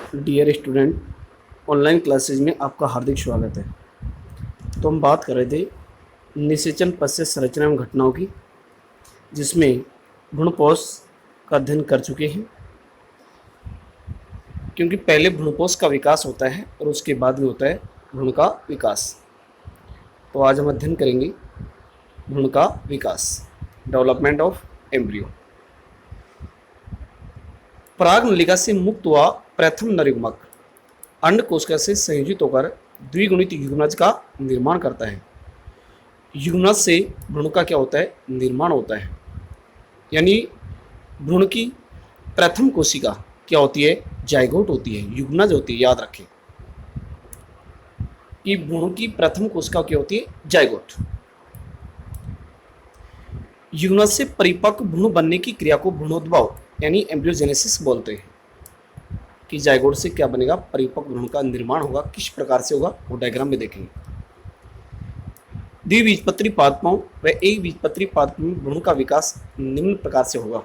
Dear student, online classes में आपका हार्दिक स्वागत है। तो हम बात कर रहे थे निषेचन पश्य संरचना एवं घटनाओं की, जिसमें भ्रूणपोष का अध्ययन कर चुके हैं। क्योंकि पहले भ्रूणपोष का विकास होता है और उसके बाद में होता है भ्रूण का विकास। तो आज हम अध्ययन करेंगे भ्रूण का विकास, डेवलपमेंट ऑफ एम्ब्रियो। पराग नलिका से मुक्त हुआ प्रथम नरयुग्मक अंड कोशिका से संयोजित होकर द्विगुणित युग्मनज का निर्माण करता है। युग्मनज से भ्रूण का क्या होता है? निर्माण होता है। यानी भ्रूण की प्रथम कोशिका क्या होती है? जाइगोट होती है, युग्मनज होती है। याद रखें कि भ्रूण की प्रथम कोशिका क्या होती है? जाइगोट। युग्मनज से परिपक्व भ्रूण बनने की क्रिया को भ्रूणोद्भव यानी एम्ब्रियोजेनेसिस बोलते हैं। कि जाइगोट से क्या बनेगा? परिपक्व भ्रूण का निर्माण होगा। किस प्रकार से होगा वो डायग्राम में देखेंगे। द्विबीजपत्री पादपों व एक बीजपत्री पादपों में भ्रूण का विकास निम्न प्रकार से होगा।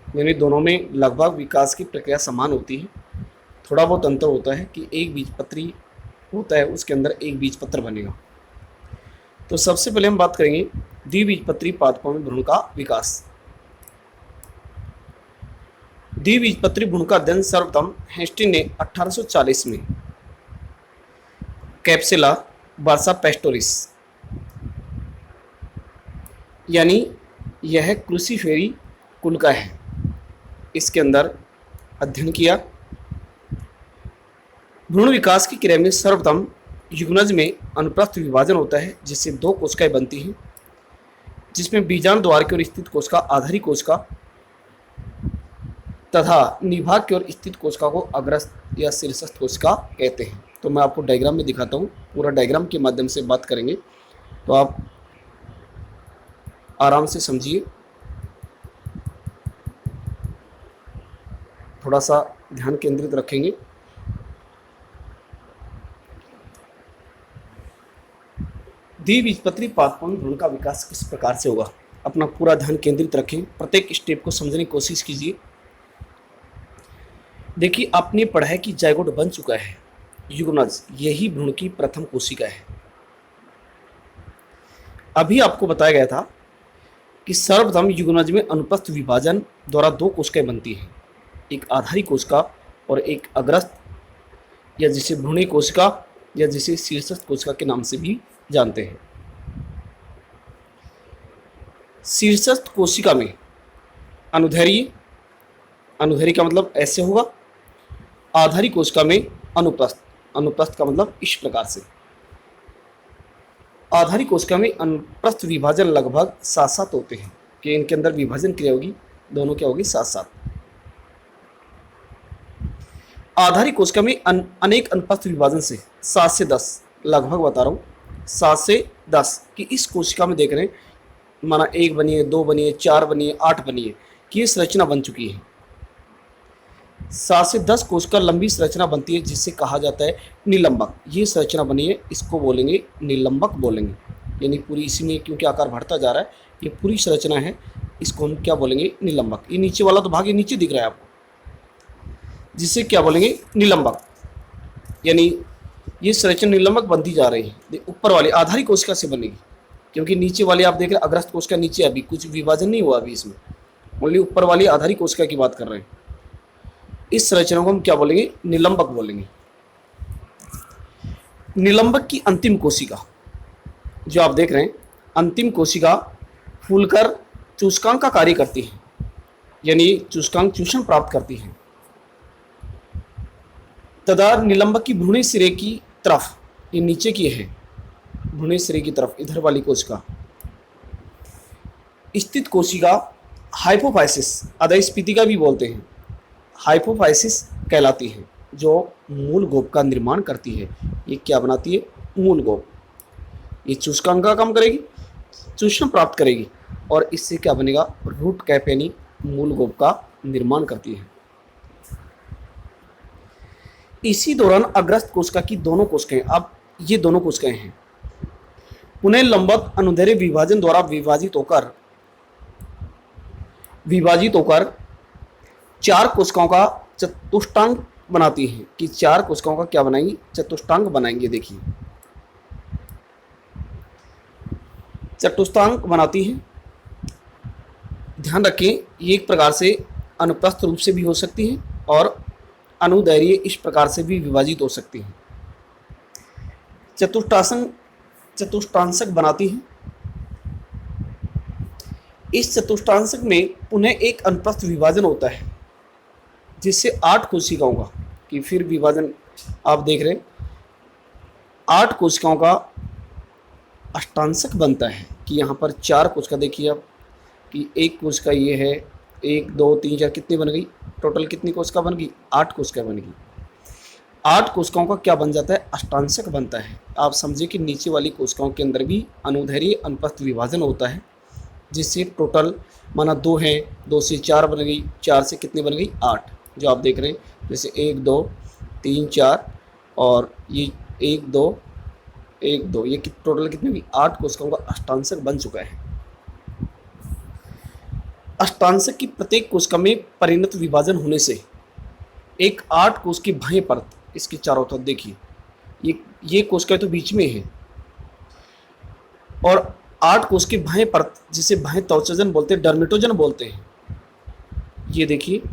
यानी दोनों में लगभग विकास की प्रक्रिया समान होती है। थोड़ा बहुत अंतर होता है कि एक बीजपत्री होता है, उसके अंदर एक बीजपत्र बनेगा। तो सबसे पहले हम बात करेंगे द्विबीजपत्री पादपों में भ्रूण का विकास। द्विबीजपत्री भ्रूण का अध्ययन सर्वप्रथम हेस्टिन ने 1840 में कैप्सुला बर्सा पेस्टोरिस यानी यह क्रूसीफेरी कुल का है, इसके अंदर अध्ययन किया। भ्रूण विकास की क्रिया में सर्वप्रथम युग्मनज में अनुप्रस्थ विभाजन होता है, जिससे दो कोशिकाएं बनती हैं, जिसमें बीजांड द्वार की ओर स्थित कोशिका आधारी कोशिका तथा निभाग की ओर स्थित कोशिका को अग्रस्थ या शीर्षस्थ कोशिका कहते हैं। तो मैं आपको डायग्राम में दिखाता हूँ, पूरा डायग्राम के माध्यम से बात करेंगे तो आप आराम से समझिए। थोड़ा सा ध्यान केंद्रित रखेंगे। द्विबीजपत्री पादपों में भ्रूण का विकास किस प्रकार से होगा? अपना पूरा ध्यान केंद्रित रखें, प्रत्येक स्टेप को समझने की कोशिश कीजिए। देखिए, आपने पढ़ा है कि जाइगोट बन चुका है, युग्मनज यही भ्रूण की प्रथम कोशिका है। अभी आपको बताया गया था कि सर्वप्रथम युग्मनज में अनुप्रस्थ विभाजन द्वारा दो कोशिकाएं बनती हैं, एक आधारी कोशिका और एक अग्रस्थ या जिसे भ्रूणी कोशिका या जिसे शीर्षस्थ कोशिका के नाम से भी जानते हैं। शीर्षस्थ कोशिका में अनुदैर्घ्य, अनुदैर्घ्य का मतलब ऐसे होगा। आधारी कोशिका में अनुप्रस्थ, अनुप्रस्थ का मतलब इस प्रकार से। आधारी कोशिका में अनुप्रस्थ विभाजन लगभग साथ साथ होते हैं कि इनके अंदर विभाजन क्रिया होगी, दोनों क्या होगी? साथ साथ। आधारी कोशिका में अनेक अनुप्रस्थ विभाजन से 7 से 10, लगभग बता रहा हूँ 7 से 10 कि इस कोशिका में देख रहे हैं, माना 1 बनी है, 2 बनी है, 4 बनी है, 8 बनी है कि ये संरचना बन चुकी है। 7 से 10 कोशिका लंबी संरचना बनती है, जिससे कहा जाता है निलंबक। ये संरचना बनी है, इसको बोलेंगे निलंबक बोलेंगे। यानी पूरी इसी में क्योंकि आकार बढ़ता जा रहा है, ये पूरी संरचना है, इसको हम क्या बोलेंगे? निलंबक। ये नीचे वाला तो भाग ये नीचे दिख रहा है आपको, जिसे क्या बोलेंगे? निलंबक। यानी ये संरचना निलंबक बनती जा रही है। ऊपर वाली आधारी कोशिका से बनेगी, क्योंकि नीचे वाली आप देख रहे हैं अग्रस्थ कोशिका नीचे, अभी कुछ विभाजन नहीं हुआ अभी इसमें, ओनली ऊपर वाली आधारी कोशिका की बात कर रहे हैं। इस संरचना को हम क्या बोलेंगे? निलंबक बोलेंगे। निलंबक की अंतिम कोशिका जो आप देख रहे हैं, अंतिम कोशिका फूलकर चूसकांक का कार्य करती है, यानी चूसकांक चूषण प्राप्त करती है। तथा निलंबक की भ्रूणी सिरे की तरफ, ये नीचे की है, भ्रूणी सिरे की तरफ इधर वाली कोशिका स्थित कोशिका हाइपोफाइसिस, अधस्फीतिका भी बोलते हैं, हाइपोफाइसिस कहलाती है, जो मूल गोप का निर्माण करती है। ये क्या बनाती है? मूल गोप। ये चूसकांक का काम करेगी, चूषण प्राप्त करेगी और इससे क्या बनेगा? रूट कैप यानी मूल गोप का निर्माण करती है। इसी दौरान अग्रस्थ कोशिका की दोनों कोशिकाएं, अब ये दोनों कोशिकाएं हैं, उन्हें लंबवत अनुदैर्घ्य विभाजन द्वारा विभाजित होकर 4 कोशिकाओं का चतुष्टांग बनाती हैं कि 4 कोशिकाओं का क्या बनाएंगी, चतुष्टांग बनाएंगे। देखिए चतुष्टांग बनाती हैं। ध्यान रखें ये एक प्रकार से अनुप्रस्थ रूप से भी हो सकती हैं और अनुदैर्घ्य इस प्रकार से भी विभाजित हो सकती हैं। चतुष्टांशक बनाती हैं। इस चतुष्टांशक में पुनः एक अनुप्रस्थ विभाजन होता है जिससे 8 कोशिकाओं का, कि फिर विभाजन आप देख रहे हैं, 8 कोशिकाओं का अष्टांशक बनता है कि यहाँ पर 4 कोशिका देखिए आप कि एक कोशिका ये है, 1 2 3 4 कितनी बन गई, टोटल कितनी कोशिका बन गई, 8 कोशिका बन गई। 8 कोशिकाओं का क्या बन जाता है, अष्टांशक बनता है। आप समझिए कि नीचे वाली कोशिकाओं के अंदर भी अनुदैर्घ्य अनुप्रस्थ विभाजन होता है जिससे टोटल माना 2 है, 2 से 4 बन गई, 4 से कितनी बन गई, 8, जो आप देख रहे हैं। जैसे 1 2 3 4 और ये 1 2 1 2, ये टोटल कितनी हुई, 8 कोशिकाओं का अष्टांशक बन चुका है। अष्टांशक की प्रत्येक कोशिका में परिणत विभाजन होने से एक 8 कोश की बाह्य परत इसके चारों तरफ देखिए, ये कोशिका तो बीच में है और 8 कोश की बाह्य परत जिसे बाह्य त्वचाजन बोलते हैं, डर्मेटोजन बोलते हैं। ये देखिए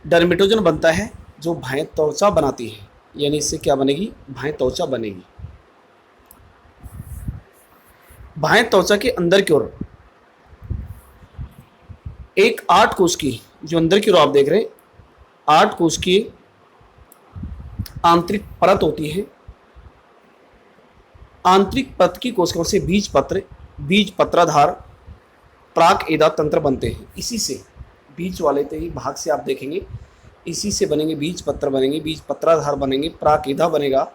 डर्मेटोजन बनता है जो बाह्य त्वचा बनाती है, यानी इससे क्या बनेगी, बाह्य त्वचा बनेगी। बाह्य त्वचा के अंदर की ओर एक 8 कोश की, जो अंदर की ओर आप देख रहे हैं, 8 कोश की आंतरिक परत होती है। आंतरिक परत की कोशिकाओं से बीज पत्राधार प्राक एदा तंत्र बनते हैं। इसी से बीज वाले ही भाग से आप देखेंगे, इसी से बनेंगे बीज पत्र, बनेंगे बीज पत्राधार, बनेंगे प्राक एदा बनेगा,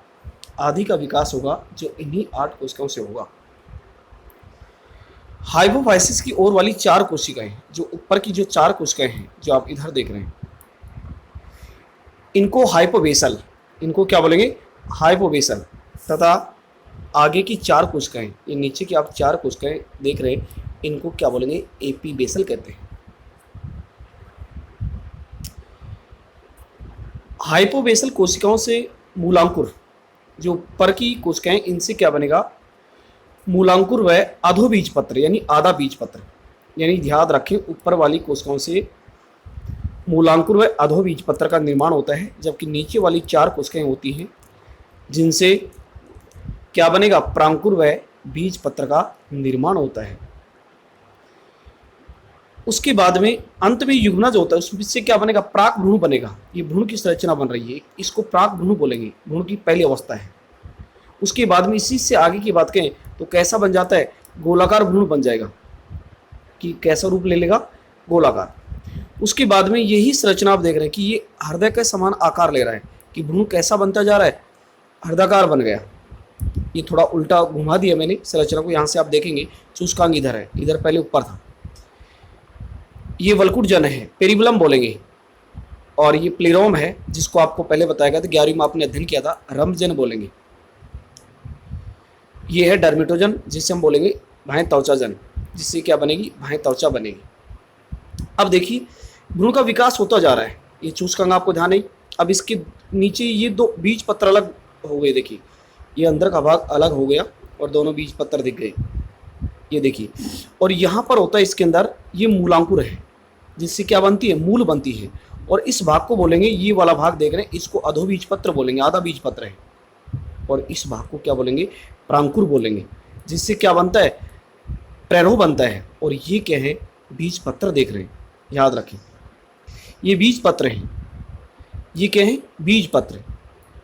आदि का विकास होगा जो इन्हीं 8 कोशिकाओं से होगा। हाइपोफाइसिस की ओर वाली 4 कोशिकाएं, जो ऊपर की जो 4 कोशिकाएं हैं जो आप इधर देख रहे हैं, इनको हाइपोबेसल, इनको क्या बोलेंगे, हाइपोबेसल। तथा आगे की 4 कोशिकाएं, ये नीचे की आप 4 कोशिकाएं देख रहे हैं, इनको क्या बोलेंगे, एपीबेसल कहते हैं। हाइपोबेसल कोशिकाओं से मूलांकुर, जो ऊपर की कोशिकाएं, इनसे क्या बनेगा, मूलांकुर व अधोबीज पत्र यानी आधा बीज पत्र। यानी ध्यान रखें ऊपर वाली कोशिकाओं से मूलांकुर व अधोबीज पत्र का निर्माण होता है, जबकि नीचे वाली 4 कोशिकाएं होती हैं जिनसे क्या बनेगा, प्रांकुर व बीज पत्र का निर्माण होता है। उसके बाद में अंत में युग्मनज होता है, उससे क्या बनेगा, प्राक भ्रूण बनेगा। ये भ्रूण की संरचना बन रही है, इसको प्राक भ्रूण बोलेंगे, भ्रूण की पहली अवस्था है। उसके बाद में इसी से आगे की बात करें तो कैसा बन जाता है, गोलाकार भ्रूण बन जाएगा, कि कैसा रूप ले लेगा, गोलाकार। उसके बाद में यही संरचना आप देख रहे हैं कि ये हृदय के समान आकार ले रहा है, कि भ्रूण कैसा बनता जा रहा है, हृदयाकार बन गया। ये थोड़ा उल्टा घुमा दिया मैंने संरचना को, यहाँ से आप देखेंगे चूस्कांग इधर है, इधर पहले ऊपर था। ये वल्कुट जन है, पेरिबलम बोलेंगे, और ये प्लेरोम है जिसको आपको पहले बताया गया था, 11वीं में आपने अध्ययन किया था, रमजन बोलेंगे। ये है डर्मेटोजन जिससे हम बोलेंगे बाह्य त्वचाजन, जिससे क्या बनेगी, बाह्य त्वचा बनेगी। अब देखिए भ्रूण का विकास होता जा रहा है, ये चूस्कांग आपको ध्यान नहीं। अब इसके नीचे ये 2 बीज पत्र अलग हो गए, देखिए ये अंदर का भाग अलग हो गया और दोनों बीज पत्र दिख गए, ये देखिए। और यहाँ पर होता है इसके अंदर ये मूलांकुर है, जिससे क्या बनती है, मूल बनती है। और इस भाग को बोलेंगे, ये वाला भाग देख रहे हैं, इसको अधोबीज पत्र बोलेंगे, आधा बीज पत्र है। और इस भाग को क्या बोलेंगे, प्रांकुर बोलेंगे, जिससे क्या बनता है, प्रेरो बनता है। और ये क्या है, बीज पत्र देख रहे हैं, याद रखें ये बीज पत्र हैं, ये क्या है, बीज पत्र,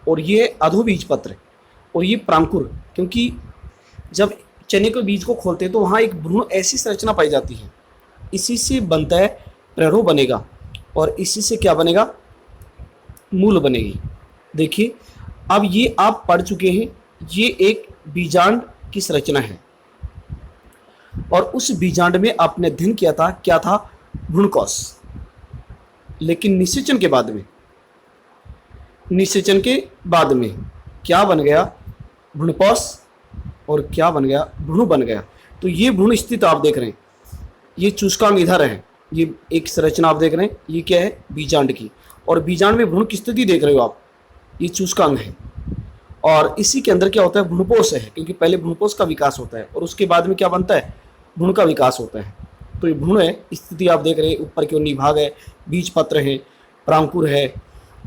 और ये अधोबीज पत्र, और ये प्रांकुर। क्योंकि जब चने के बीज को खोलते हैं तो वहाँ एक भ्रूण ऐसी संरचना पाई जाती है, इसी से बनता है, प्रेरो बनेगा, और इसी से क्या बनेगा, मूल बनेगी। देखिए अब ये आप पढ़ चुके हैं, ये एक बीजांड की संरचना है, और उस बीजांड में आपने अध्ययन किया था, क्या था, भ्रूणकोश। लेकिन निषेचन के बाद में क्या बन गया, भ्रूणकोश, और क्या बन गया, भ्रूण बन गया। तो ये भ्रूण स्थित आप देख रहे हैं, ये चूस्कांग इधर है, ये एक संरचना आप देख रहे हैं, ये क्या है, बीजांड की। और बीजांड में भ्रूण की स्थिति देख रहे हो आप, ये चूसकांग है। और इसी के अंदर क्या होता है, भ्रूणपोष है, क्योंकि पहले भ्रूणपोष का विकास होता है और उसके बाद में क्या बनता है, भ्रूण का विकास होता है। तो ये भ्रूण है, स्थिति आप देख रहे हैं, ऊपर की ओर निभाग है, बीज पत्र है, प्रांकुर है,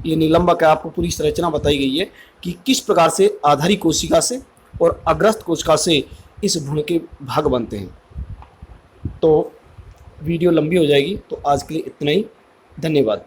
ये निलंबक है। आपको पूरी संरचना बताई गई है कि किस प्रकार से आधारी कोशिका से और अग्रस्त कोशिका से इस भ्रूण के भाग बनते हैं। तो वीडियो लंबी हो जाएगी, तो आज के लिए इतना ही। धन्यवाद।